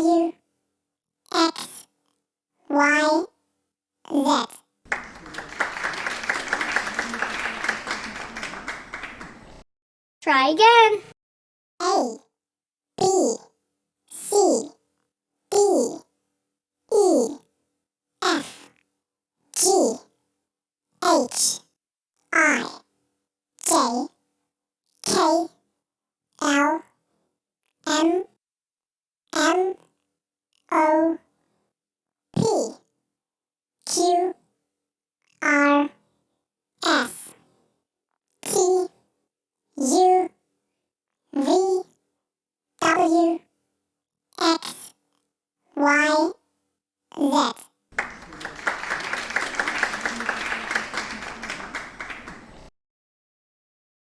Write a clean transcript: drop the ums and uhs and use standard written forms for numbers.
W, X, Y, Z. Try again. A, B, C, D, E, F, G, H, I, J, K, L, M, N, O, P, Q, R, S, T, U, V, W, X, Y, Z.